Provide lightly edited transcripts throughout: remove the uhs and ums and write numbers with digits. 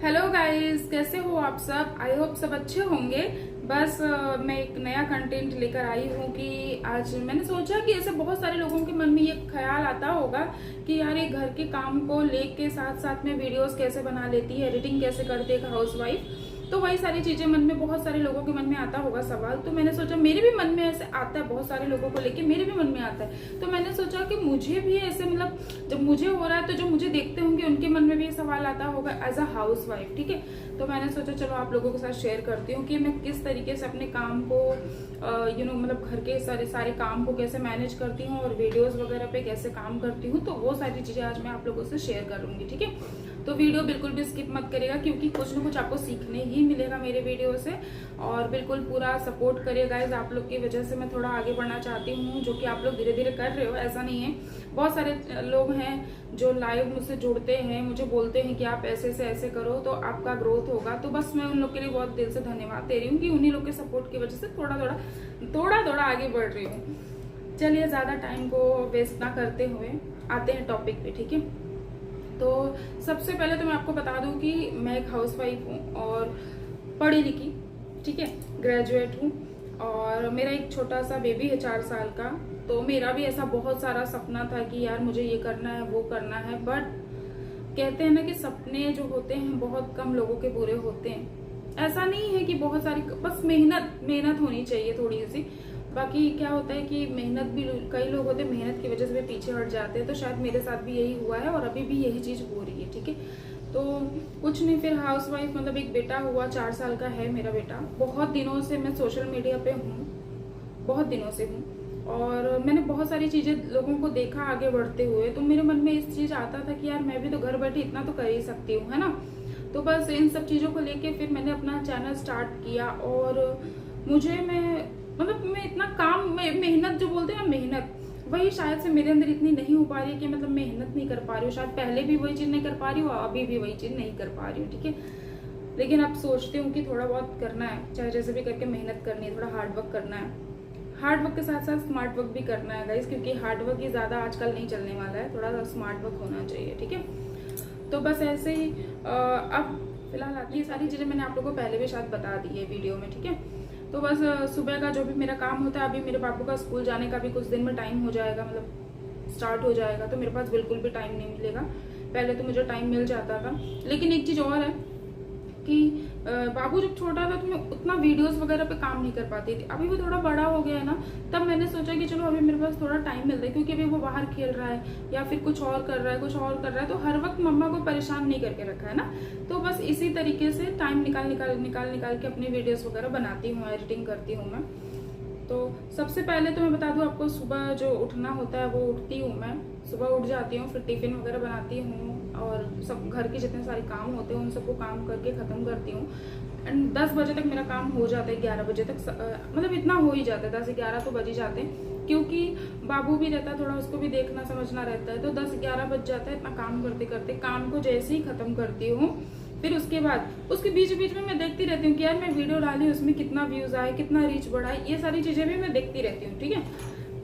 Hello guys, कैसे हो आप सब। आई होप सब अच्छे होंगे। बस मैं एक नया कंटेंट लेकर आई हूँ कि आज मैंने सोचा कि ऐसे बहुत सारे लोगों के मन में ये ख्याल आता होगा कि यार ये घर के काम को लेके साथ साथ में वीडियोस कैसे बना लेती है, एडिटिंग कैसे करती है एक हाउसवाइफ। तो वही सारी चीजें मन में बहुत सारे लोगों के मन में आता होगा सवाल। तो मैंने सोचा मेरे भी मन में ऐसे आता है, बहुत सारे लोगों को लेके मेरे भी मन में आता है। तो मैंने सोचा कि मुझे भी ऐसे मतलब जब मुझे हो रहा है तो जो मुझे देखते होंगे उनके मन में भी ये सवाल आता होगा एज अ हाउस वाइफ। ठीक है, तो मैंने सोचा चलो आप लोगों के साथ शेयर करती हूँ कि मैं किस तरीके से अपने काम को मतलब घर के सारे काम को कैसे मैनेज करती हूँ और वीडियोस वगैरह पे कैसे काम करती हूँ। तो वो सारी चीजें आज मैं आप लोगों से शेयर करूंगी। ठीक है, तो वीडियो बिल्कुल भी स्किप मत करिएगा क्योंकि कुछ ना कुछ आपको सीखने ही मिलेगा मेरे वीडियो से। और बिल्कुल पूरा सपोर्ट करिएगा गाइस, आप लोग की वजह से मैं थोड़ा आगे बढ़ना चाहती हूँ, जो कि आप लोग धीरे धीरे कर रहे हो, ऐसा नहीं है। बहुत सारे लोग हैं जो लाइव मुझसे जुड़ते हैं, मुझे बोलते हैं कि आप ऐसे से ऐसे करो तो आपका ग्रोथ होगा। तो बस मैं उन लोग के लिए बहुत दिल से धन्यवाद दे रही हूँ कि उन्हीं लोग के सपोर्ट की वजह से थोड़ा थोड़ा आगे बढ़ रही हूँ। चलिए ज्यादा टाइम को वेस्ट ना करते हुए आते हैं टॉपिक पे। ठीक है, तो सबसे पहले तो मैं आपको बता दूं कि मैं एक हाउसवाइफ हूँ और पढ़ी लिखी, ठीक है, ग्रेजुएट हूँ और मेरा एक छोटा सा बेबी है 4 साल का। तो मेरा भी ऐसा बहुत सारा सपना था कि यार मुझे ये करना है वो करना है, बट कहते हैं ना कि सपने जो होते हैं बहुत कम लोगों के पूरे होते हैं। ऐसा नहीं है कि बहुत सारी, बस मेहनत होनी चाहिए थोड़ी सी। बाकी क्या होता है कि मेहनत भी कई लोग होते हैं मेहनत की वजह से भी पीछे हट जाते हैं। तो शायद मेरे साथ भी यही हुआ है और अभी भी यही चीज हो रही है। ठीक है, तो कुछ नहीं, फिर हाउसवाइफ मतलब एक बेटा हुआ, 4 साल का है मेरा बेटा। बहुत दिनों से मैं सोशल मीडिया पे हूँ, बहुत दिनों से हूँ और मैंने बहुत सारी चीजें लोगों को देखा आगे बढ़ते हुए। तो मेरे मन में इस चीज आता था कि यार मैं भी तो घर बैठे इतना तो कर ही सकती हूँ, है ना। तो बस इन सब चीजों को लेके फिर मैंने अपना चैनल स्टार्ट किया और मैं इतना काम मेहनत जो बोलते हैं ना, मेहनत वही शायद से मेरे अंदर इतनी नहीं हो पा रही है कि मतलब मेहनत नहीं कर पा रही हूँ। शायद पहले भी वही चीज नहीं कर पा रही हूँ, अभी भी वही चीज नहीं कर पा रही हूँ। ठीक है, लेकिन अब सोचती हूँ कि थोड़ा बहुत करना है, चाहे जैसे भी करके मेहनत करनी है, थोड़ा हार्ड वर्क करना है। हार्ड वर्क के साथ साथ स्मार्ट वर्क भी करना है गाइस, क्योंकि हार्ड वर्क ही ज्यादा आजकल नहीं चलने वाला है, थोड़ा सा स्मार्ट वर्क होना चाहिए। ठीक है, तो बस ऐसे ही अब फिलहाल ये सारी चीजें मैंने आप लोगों को पहले भी शायद बता दी है वीडियो में। ठीक है, तो बस सुबह का जो भी मेरा काम होता है, अभी मेरे बाबू का स्कूल जाने का भी कुछ दिन में टाइम हो जाएगा, मतलब स्टार्ट हो जाएगा। तो मेरे पास बिल्कुल भी टाइम नहीं मिलेगा। पहले तो मुझे टाइम मिल जाता था, लेकिन एक चीज और है कि बाबू जब छोटा था तो मैं उतना वीडियोस वगैरह पे काम नहीं कर पाती थी। अभी वो थोड़ा बड़ा हो गया है ना, तब मैंने सोचा कि चलो अभी मेरे पास थोड़ा टाइम मिलता है, क्योंकि अभी वो बाहर खेल रहा है या फिर कुछ और कर रहा है, तो हर वक्त मम्मा को परेशान नहीं करके रखा है ना। तो बस इसी तरीके से टाइम निकाल के अपनी वीडियोस वगैरह बनाती हूँ, एडिटिंग करती हूँ मैं। तो सबसे पहले तो मैं बता दूं आपको, सुबह जो उठना होता है वो उठती हूँ मैं, सुबह उठ जाती हूँ, फिर टिफिन वगैरह बनाती हूँ और सब घर के जितने सारे काम होते हैं उन सबको काम करके ख़त्म करती हूँ। एंड 10 बजे तक मेरा काम हो जाता है, 11 बजे तक मतलब इतना हो ही जाता है, 10-11 तो बज ही जाते हैं, क्योंकि बाबू भी रहता है, थोड़ा उसको भी देखना समझना रहता है। तो 10-11 बज जाता है इतना काम करते करते। काम को जैसे ही ख़त्म करती हूँ फिर उसके बाद उसके बीच बीच में मैं देखती रहती हूँ कि यार मैं वीडियो डाली उसमें कितना व्यूज आए, कितना रीच बढ़ा है, ये सारी चीजें भी मैं देखती रहती हूँ। ठीक है,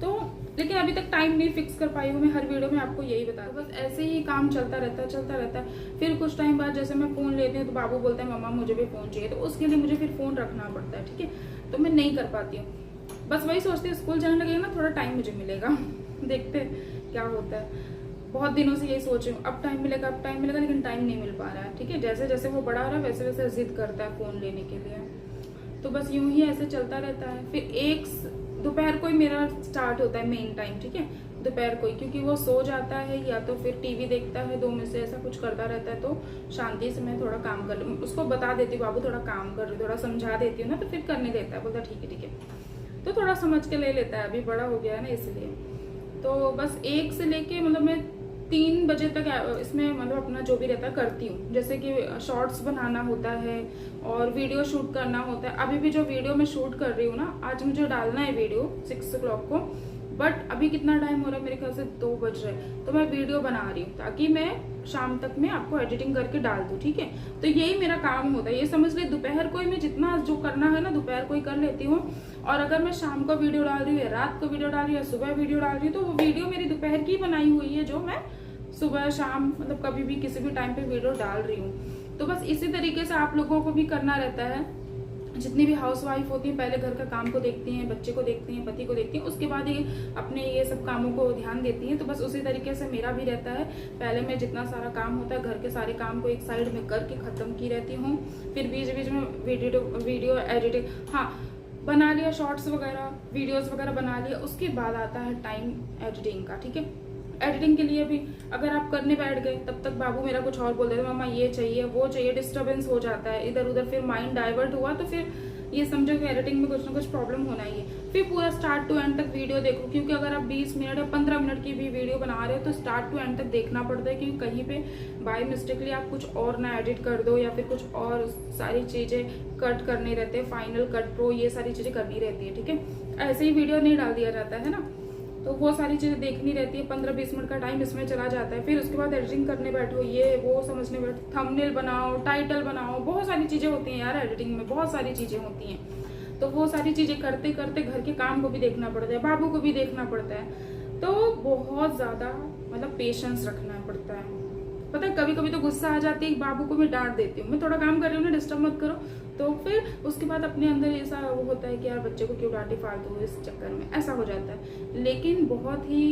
तो लेकिन अभी तक टाइम नहीं फिक्स कर पाई हूँ मैं हर वीडियो में आपको यही बता दूँ। बस ऐसे ही काम चलता रहता है। फिर कुछ टाइम बाद जैसे मैं फोन लेती हूँ तो बाबू बोलता है मम्मा मुझे भी फोन चाहिए, तो उसके लिए मुझे फिर फोन रखना पड़ता है। ठीक है, तो मैं नहीं कर पाती हूँ। बस वही सोचती हूँ स्कूल जाने लगेगा ना, थोड़ा टाइम मुझे मिलेगा देखते क्या होता है। बहुत दिनों से यही सोच रही हूँ, अब टाइम मिलेगा, लेकिन टाइम नहीं मिल पा रहा है। ठीक है, जैसे जैसे वो बड़ा हो रहा है वैसे वैसे जिद करता है फोन लेने के लिए। तो बस यूं ही ऐसे चलता रहता है। फिर दोपहर को ही मेरा स्टार्ट होता है मेन टाइम। ठीक है, दोपहर को ही, क्योंकि वो सो जाता है या तो फिर टीवी देखता है, 2 में से ऐसा कुछ करता रहता है। तो शांति से मैं थोड़ा काम कर लूँ, उसको बता देती हूँ बाबू थोड़ा काम कर रही, थोड़ा समझा देती हूँ ना, तो फिर करने देता है, बोलता ठीक है। तो थोड़ा समझ के ले लेता है, अभी बड़ा हो गया है ना इसलिए। तो बस 1 से लेके मतलब मैं 3 बजे तक इसमें मतलब अपना जो भी रहता है करती हूँ। जैसे कि शॉर्ट्स बनाना होता है और वीडियो शूट करना होता है। अभी भी जो वीडियो मैं शूट कर रही हूँ ना, आज मुझे डालना है वीडियो 6 o'clock को, बट अभी कितना टाइम हो रहा है, मेरे ख्याल से 2 बज रहे हैं। तो मैं वीडियो बना रही हूँ ताकि मैं शाम तक में आपको एडिटिंग करके डाल दूँ। ठीक है, तो यही मेरा काम होता है। ये समझ ले दोपहर को ही मैं जितना जो करना है ना दोपहर को ही कर लेती हूँ। और अगर मैं शाम को वीडियो डाल रही हूँ या रात को वीडियो डाल रही हूँ या सुबह वीडियो डाल रही हूँ, तो वो वीडियो मेरी दोपहर की बनाई हुई है, जो मैं सुबह शाम मतलब कभी भी किसी भी टाइम पे वीडियो डाल रही हूँ। तो बस इसी तरीके से आप लोगों को भी करना रहता है। जितनी भी हाउसवाइफ होती हैं पहले घर का काम को देखती हैं, बच्चे को देखती हैं, पति को देखती हैं, उसके बाद ये अपने ये सब कामों को ध्यान देती हैं। तो बस उसी तरीके से मेरा भी रहता है। पहले मैं जितना सारा काम होता है घर के सारे काम को एक साइड में करके ख़त्म की रहती हूँ। फिर बीच बीच में वीडियो एडिटिंग, हाँ बना लिया, शॉर्ट्स वगैरह वीडियोस वगैरह बना लिया, उसके बाद आता है टाइम एडिटिंग का। ठीक है, एडिटिंग के लिए भी अगर आप करने बैठ गए तब तक बाबू मेरा कुछ और बोल देता है, मामा ये चाहिए वो चाहिए, डिस्टर्बेंस हो जाता है इधर उधर, फिर माइंड डाइवर्ट हुआ तो फिर ये समझो कि एडिटिंग में कुछ ना कुछ प्रॉब्लम होना ही है। फिर पूरा स्टार्ट टू एंड तक वीडियो देखो, क्योंकि अगर आप 20 मिनट या 15 मिनट की भी वीडियो बना रहे हो तो स्टार्ट टू एंड तक देखना पड़ता है, क्योंकि कहीं पे बाय मिस्टेकली आप कुछ और ना एडिट कर दो या फिर कुछ और सारी चीज़ें कट करने रहते हैं, फाइनल कट प्रो ये सारी चीज़ें करनी रहती है। ठीक है, ऐसे ही वीडियो नहीं डाल दिया जाता है ना, तो वो सारी चीज़ें देखनी रहती है। 15-20 मिनट का टाइम इसमें चला जाता है। फिर उसके बाद एडिटिंग करने बैठो, ये वो समझने बैठो, थंबनेल बनाओ, टाइटल बनाओ, बहुत सारी चीज़ें होती हैं यार, एडिटिंग में बहुत सारी चीज़ें होती हैं। तो वो सारी चीज़ें करते करते घर के काम को भी देखना पड़ता है, बाबू को भी देखना पड़ता है, तो बहुत ज़्यादा मतलब पेशेंस रखना पड़ता है। पता है कभी कभी तो गुस्सा आ जाती है, बाबू को मैं डांट देती हूँ, मैं थोड़ा काम कर रही हूँ ना, डिस्टर्ब मत करो, तो फिर उसके बाद अपने अंदर ऐसा वो होता है कि यार बच्चे को क्यों डांटे फालतू, इस चक्कर में ऐसा हो जाता है। लेकिन बहुत ही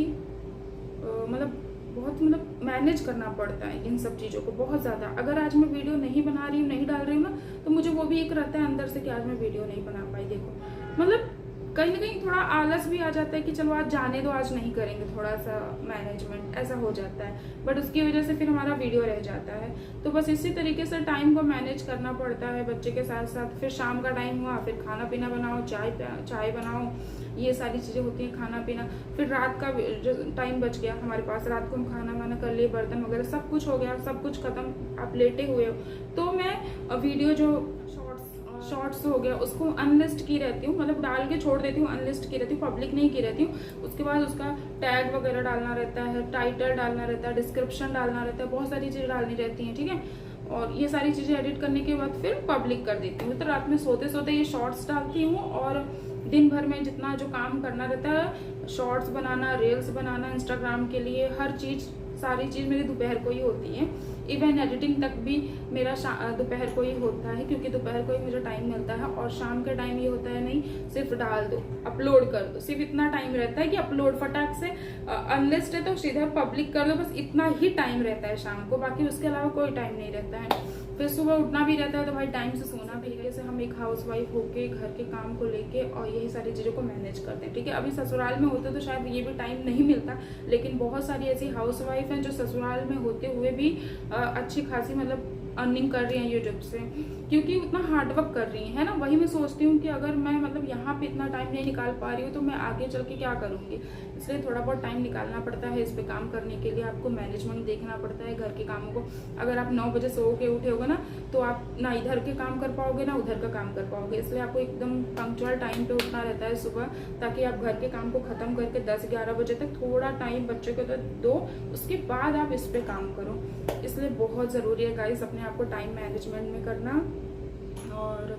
मतलब मैनेज करना पड़ता है इन सब चीज़ों को बहुत ज़्यादा। अगर आज मैं वीडियो नहीं बना रही हूँ, नहीं डाल रही हूँ ना, तो मुझे वो भी एक रहता है अंदर से कि आज मैं वीडियो नहीं बना पाई। देखो मतलब कहीं ना कहीं थोड़ा आलस भी आ जाता है कि चलो आज जाने दो, आज नहीं करेंगे, थोड़ा सा मैनेजमेंट ऐसा हो जाता है, बट उसकी वजह से फिर हमारा वीडियो रह जाता है। तो बस इसी तरीके से टाइम को मैनेज करना पड़ता है बच्चे के साथ साथ। फिर शाम का टाइम हुआ, फिर खाना पीना बनाओ, चाय बनाओ, ये सारी चीज़ें होती हैं, खाना पीना। फिर रात का जो टाइम बच गया हमारे पास, रात को हम खाना वाना कर लिए, बर्तन वगैरह सब कुछ हो गया, सब कुछ खत्म, आप लेटे हुए हो, तो मैं वीडियो जो शॉर्ट्स हो गया उसको अनलिस्ट की रहती हूँ, मतलब डाल के छोड़ देती हूँ, अनलिस्ट की रहती हूँ, पब्लिक नहीं की रहती हूँ। उसके बाद उसका टैग वगैरह डालना रहता है, टाइटल डालना रहता है, डिस्क्रिप्शन डालना रहता है, बहुत सारी चीज़ें डालनी रहती हैं। ठीक है, और ये सारी चीज़ें एडिट करने के बाद फिर पब्लिक कर देती हूँ। तो रात में सोते सोते ये शॉर्ट्स डालती हूँ, और दिन भर में जितना जो काम करना रहता है, शॉर्ट्स बनाना, रील्स बनाना इंस्टाग्राम के लिए, हर चीज़ सारी चीज़ मेरी दोपहर को ही होती है। इवन एडिटिंग तक भी मेरा दोपहर को ही होता है, क्योंकि दोपहर को ही मुझे टाइम मिलता है। और शाम के टाइम ये होता है नहीं, सिर्फ डाल दो, अपलोड कर दो, सिर्फ इतना टाइम रहता है कि अपलोड फटाक से, अनलिस्ट है तो सीधा पब्लिक कर दो, बस इतना ही टाइम रहता है शाम को, बाकी उसके अलावा कोई टाइम नहीं रहता है। फिर सुबह उठना भी रहता है, तो भाई टाइम से सोना भी। जैसे हम एक हाउसवाइफ होके घर के काम को लेके और यही सारी चीज़ों को मैनेज करते हैं। ठीक है, अभी ससुराल में होते तो शायद ये भी टाइम नहीं मिलता, लेकिन बहुत सारी ऐसी हाउसवाइफ हैं जो ससुराल में होते हुए भी अच्छी खासी मतलब अर्निंग कर रही हैं यूट्यूब से, क्योंकि उतना हार्डवर्क कर रही है ना। वही मैं सोचती हूँ कि अगर मैं मतलब यहाँ पे इतना टाइम नहीं निकाल पा रही हूँ तो मैं आगे चल के क्या करूँगी। इसलिए थोड़ा बहुत टाइम निकालना पड़ता है इस पे काम करने के लिए। आपको मैनेजमेंट देखना पड़ता है घर के कामों को। अगर आप 9 बजे सो के उठे होगे ना, तो आप ना इधर के काम कर पाओगे ना उधर का काम कर पाओगे। इसलिए आपको एकदम पंक्चुअल टाइम पे उठना रहता है सुबह, ताकि आप घर के काम को ख़त्म करके 10-11 बजे तक थोड़ा टाइम बच्चे को तो दो, उसके बाद आप इस पे काम करो। इसलिए बहुत ज़रूरी है गाइस अपने आप को टाइम मैनेजमेंट में करना। और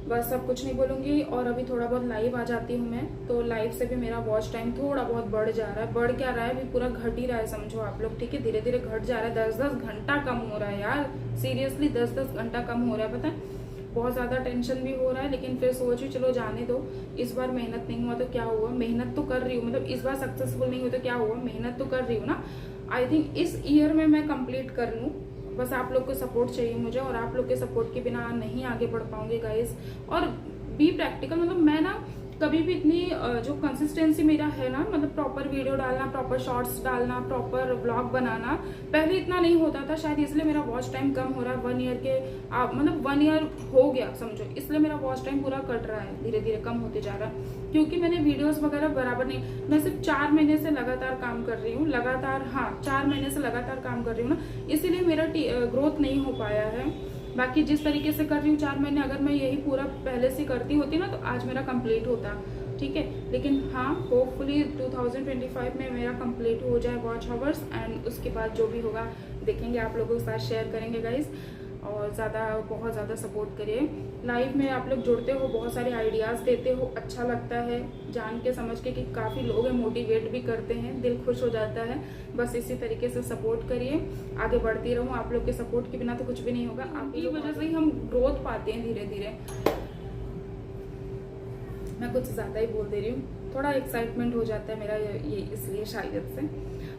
बस अब कुछ नहीं बोलूँगी। और अभी थोड़ा बहुत लाइव आ जाती हूँ मैं, तो लाइव से भी मेरा वॉच टाइम थोड़ा बहुत बढ़ जा रहा है। बढ़ क्या रहा है, अभी पूरा घट ही रहा है समझो आप लोग। ठीक है, धीरे धीरे घट जा रहा है, 10-10 घंटा कम हो रहा है यार, सीरियसली 10-10 घंटा कम हो रहा है। पता है बहुत ज़्यादा टेंशन भी हो रहा है, लेकिन फिर सोचू चलो जाने दो, इस बार मेहनत नहीं हुआ तो क्या हुआ, मेहनत तो कर रही हूँ, मतलब इस बार सक्सेसफुल नहीं हुआ तो क्या हुआ, मेहनत तो कर रही हूँ ना। आई थिंक इस ईयर में मैं कंप्लीट कर लूँ, बस आप लोग को सपोर्ट चाहिए मुझे, और आप लोग के सपोर्ट के बिना नहीं आगे बढ़ पाऊंगी गाइस। और बी प्रैक्टिकल, मतलब मैं ना कभी भी इतनी जो कंसिस्टेंसी मेरा है ना, मतलब प्रॉपर वीडियो डालना, प्रॉपर शॉर्ट्स डालना, प्रॉपर व्लॉग बनाना, पहले इतना नहीं होता था शायद, इसलिए मेरा वॉच टाइम कम हो रहा है। 1 ईयर के मतलब 1 ईयर हो गया समझो, इसलिए मेरा वॉच टाइम पूरा कट रहा है, धीरे धीरे कम होते जा रहा है, क्योंकि मैंने वीडियोस वगैरह बराबर नहीं, मैं सिर्फ 4 महीने से लगातार काम कर रही हूँ, लगातार, हाँ 4 महीने से लगातार काम कर रही हूँ ना, इसीलिए मेरा ग्रोथ नहीं हो पाया है। बाकी जिस तरीके से कर रही हूँ 4 महीने, अगर मैं यही पूरा पहले से करती होती ना तो आज मेरा कंप्लीट होता। ठीक है, लेकिन हाँ होपफुली 2025 में मेरा कंप्लीट हो जाए वॉच आवर्स, एंड उसके बाद जो भी होगा देखेंगे, आप लोगों के साथ शेयर करेंगे गाइस। और बहुत ज़्यादा सपोर्ट करिए। लाइफ में आप लोग जुड़ते हो, बहुत सारे आइडियाज़ देते हो, अच्छा लगता है जान के समझ के कि काफ़ी लोग हैं, मोटिवेट भी करते हैं, दिल खुश हो जाता है। बस इसी तरीके से सपोर्ट करिए, आगे बढ़ती रहूँ। आप लोग के सपोर्ट के बिना तो कुछ भी नहीं होगा, आपकी वजह से ही हम ग्रोथ पाते हैं धीरे धीरे। मैं कुछ ज़्यादा ही बोल दे रही हूँ, थोड़ा एक्साइटमेंट हो जाता है मेरा ये इसलिए शायद से।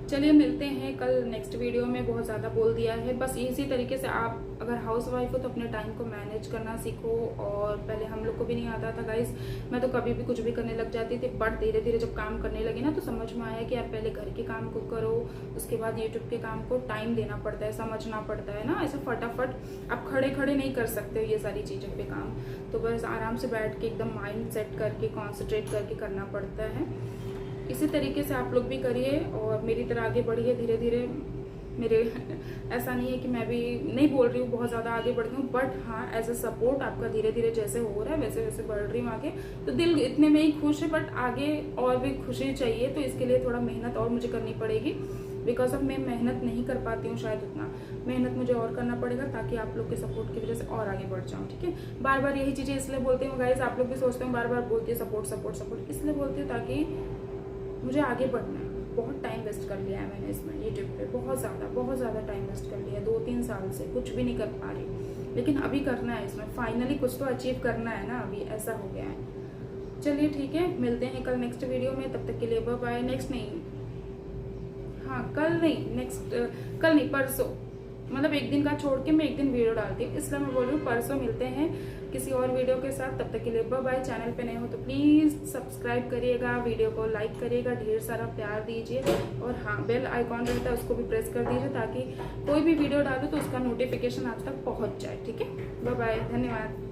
चलिए मिलते हैं कल नेक्स्ट वीडियो में। बहुत ज़्यादा बोल दिया है। बस इसी तरीके से आप अगर हाउस वाइफ हो तो अपने टाइम को मैनेज करना सीखो। और पहले हम लोग को भी नहीं आता था गाइस, मैं तो कभी भी कुछ भी करने लग जाती थी, बट धीरे धीरे जब काम करने लगी ना तो समझ में आया कि आप पहले घर के काम को करो, उसके बाद यूट्यूब के काम को टाइम देना पड़ता है, समझना पड़ता है ना। ऐसे फटाफट आप खड़े खड़े नहीं कर सकते हो ये सारी चीज़ों पे काम, तो बस आराम से बैठ के एकदम माइंड सेट करके कॉन्सेंट्रेट करके करना पड़ता है। इसी तरीके से आप लोग भी करिए और मेरी तरह आगे बढ़िए धीरे धीरे। मेरे ऐसा नहीं है कि मैं भी नहीं बोल रही हूँ बहुत ज़्यादा आगे बढ़ती हूँ, बट हाँ एज अ सपोर्ट आपका धीरे धीरे जैसे हो रहा है वैसे वैसे बढ़ रही हूँ आगे। तो दिल इतने में ही खुश है, बट आगे और भी खुशी चाहिए, तो इसके लिए थोड़ा मेहनत और मुझे करनी पड़ेगी। बिकॉज अब मैं मेहनत नहीं कर पाती हूँ शायद उतना, मेहनत मुझे और करना पड़ेगा ताकि आप लोग के सपोर्ट की वजह से और आगे बढ़ जाऊँ। ठीक है, बार बार यही चीज़ें इसलिए बोलती हूँ गाइज, आप लोग भी सोचते हो बार बार बोलती है सपोर्ट सपोर्ट सपोर्ट, इसलिए बोलती हूँ ताकि मुझे आगे बढ़ना है। बहुत टाइम वेस्ट कर लिया है मैंने इसमें यूट्यूब पे, बहुत ज़्यादा टाइम वेस्ट कर लिया है। 2-3 साल से कुछ भी नहीं कर पा रही, लेकिन अभी करना है इसमें, फाइनली कुछ तो अचीव करना है ना, अभी ऐसा हो गया है। चलिए ठीक है, मिलते हैं कल नेक्स्ट वीडियो में, तब तक के लिए बाय बाय। कल नहीं परसों, मतलब एक दिन का छोड़ के मैं एक दिन वीडियो डालती हूँ, इसलिए मैं बोल रही हूँ परसों मिलते हैं किसी और वीडियो के साथ। तब तक के लिए बाय बाय। चैनल पे नए हो तो प्लीज़ सब्सक्राइब करिएगा, वीडियो को लाइक करिएगा, ढेर सारा प्यार दीजिए, और हाँ बेल आइकॉन रहता है उसको भी प्रेस कर दीजिए ताकि कोई भी वीडियो डालो तो उसका नोटिफिकेशन आप तक पहुँच जाए। ठीक है, बाय बाय, धन्यवाद।